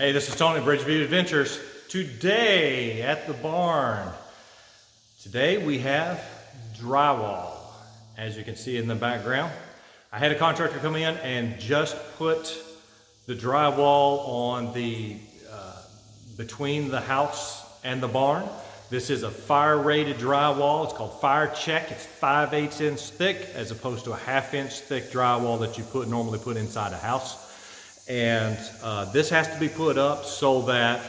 Hey, this is Tony, BridgeviewAdventures. Today at the barn. Today we have drywall, as you can see in the background. I had a contractor come in and just put the drywall on the between the house and the barn. This is a fire rated drywall. It's called Fire Check. It's 5/8 inch thick as opposed to a 1/2 inch thick drywall that you normally put inside a house. And this has to be put up so that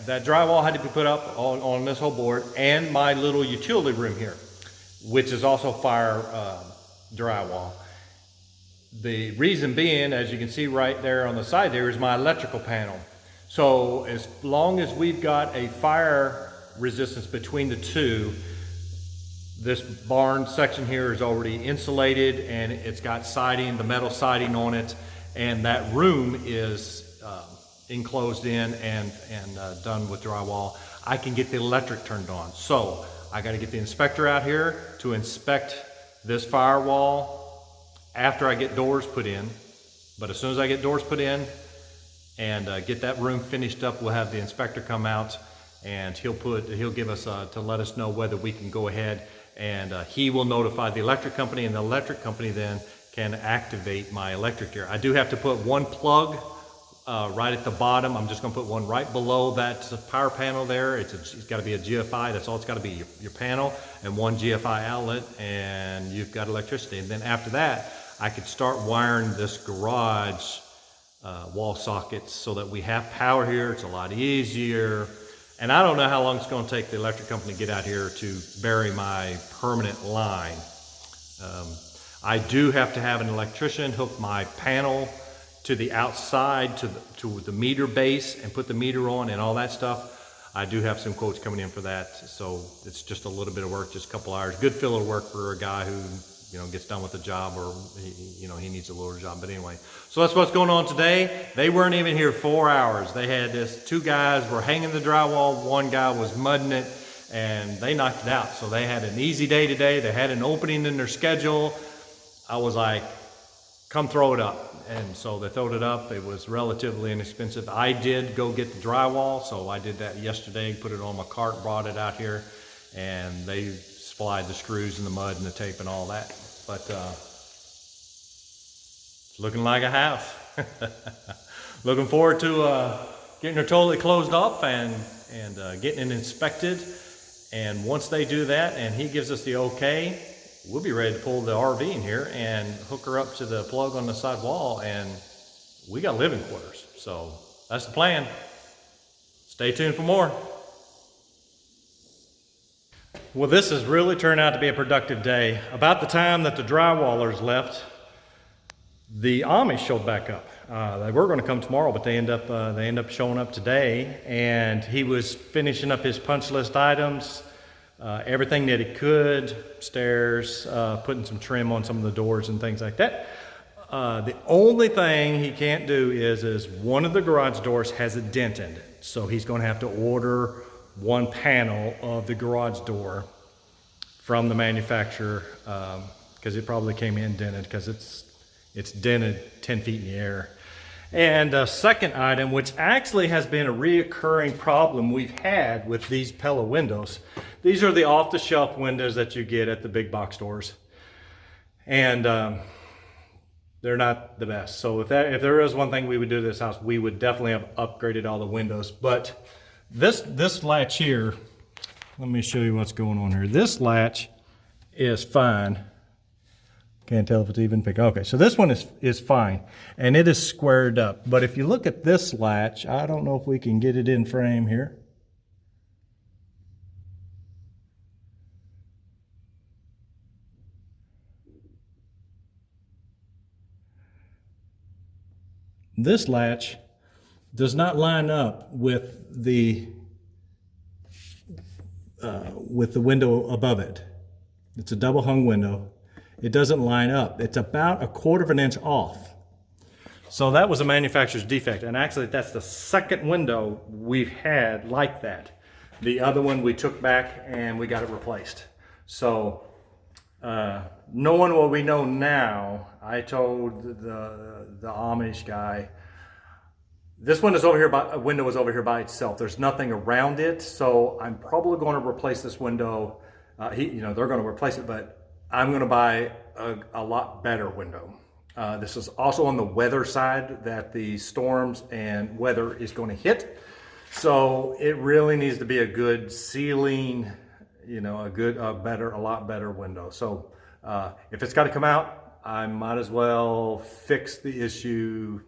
that drywall had to be put up on this whole board, and my little utility room here, which is also fire drywall. The reason being, as you can see right there on the side there, is my electrical panel. So as long as we've got a fire resistance between the two, this barn section here is already insulated and it's got siding, the metal siding on it, and that room is enclosed in and done with drywall. I can get the electric turned on. So I got to get the inspector out here to inspect this firewall after I get doors put in. But as soon as I get doors put in and get that room finished up, we'll have the inspector come out and he'll give us to let us know whether we can go ahead, and he will notify the electric company, and the electric company then can activate my electric here. I do have to put one plug right at the bottom. I'm just going to put one right below that power panel there. It's got to be a GFI. That's all it's got to be, your panel and one GFI outlet, and you've got electricity. And then after that, I could start wiring this garage wall sockets so that we have power here. It's a lot easier. And I don't know how long it's going to take the electric company to get out here to bury my permanent line. I do have to have an electrician hook my panel to the outside to the meter base and put the meter on and all that stuff. I do have some quotes coming in for that, so it's just a little bit of work, just a couple hours. Good filler work for a guy who, you know, gets done with the job, or he needs a little job. But anyway, so that's what's going on today. They weren't even here 4 hours. They had two guys were hanging the drywall, one guy was mudding it, and they knocked it out. So they had an easy day today. They had an opening in their schedule. I was like, come throw it up. And so they throwed it up. It was relatively inexpensive. I did go get the drywall, so I did that yesterday, put it on my cart, brought it out here, and they supplied the screws and the mud and the tape and all that. But it's looking like a house. Looking forward to getting it totally closed off and getting it inspected. And once they do that and he gives us the okay, we'll be ready to pull the RV in here and hook her up to the plug on the side wall, and we got living quarters. So that's the plan. Stay tuned for more. Well, this has really turned out to be a productive day. About the time that the drywallers left, the Amish showed back up. They were going to come tomorrow, but they end up showing up today, and he was finishing up his punch list items. Everything that he could, stairs, putting some trim on some of the doors and things like that. The only thing he can't do is one of the garage doors has a dent in it. So he's going to have to order one panel of the garage door from the manufacturer, because it probably came in dented, because it's dented 10 feet in the air. And a second item, which actually has been a reoccurring problem we've had with these Pella windows. These are the off-the-shelf windows that you get at the big box stores. And they're not the best. So if there is one thing we would do to this house, we would definitely have upgraded all the windows. But this latch here, let me show you what's going on here. This latch is fine. Can't tell if it's even pick. Okay, so this one is fine, and it is squared up. But if you look at this latch, I don't know if we can get it in frame here. This latch does not line up with the window above it. It's a double hung window. It doesn't line up. It's about 1/4 of an inch off. So that was a manufacturer's defect, and actually that's the second window we've had like that. The other one we took back and we got it replaced. So knowing what we know now, I told the Amish guy, this window was over here by itself. There's nothing around it, so I'm probably going to replace this window. They're going to replace it, but I'm going to buy a lot better window. This is also on the weather side that the storms and weather is going to hit. So it really needs to be a good ceiling, a lot better window. So if it's got to come out, I might as well fix the issue,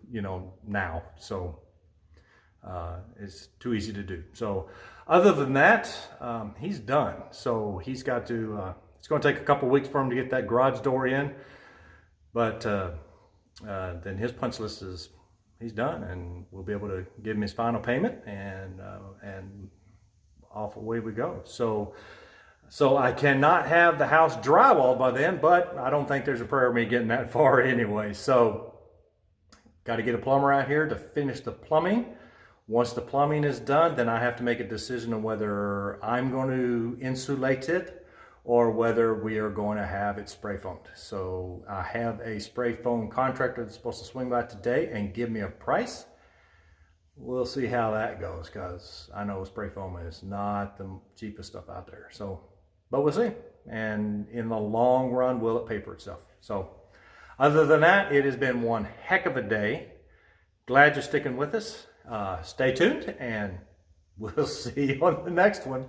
now. So it's too easy to do. So other than that, he's done. So he's got to, it's going to take a couple weeks for him to get that garage door in, but then his punch list he's done, and we'll be able to give him his final payment, and off away we go. So I cannot have the house drywalled by then, but I don't think there's a prayer of me getting that far anyway. So got to get a plumber out here to finish the plumbing. Once the plumbing is done, then I have to make a decision on whether I'm going to insulate it or whether we are going to have it spray foamed. So I have a spray foam contractor that's supposed to swing by today and give me a price. We'll see how that goes, because I know spray foam is not the cheapest stuff out there. So, but we'll see. And in the long run, will it pay for itself? So other than that, it has been one heck of a day. Glad you're sticking with us. Stay tuned, and we'll see you on the next one.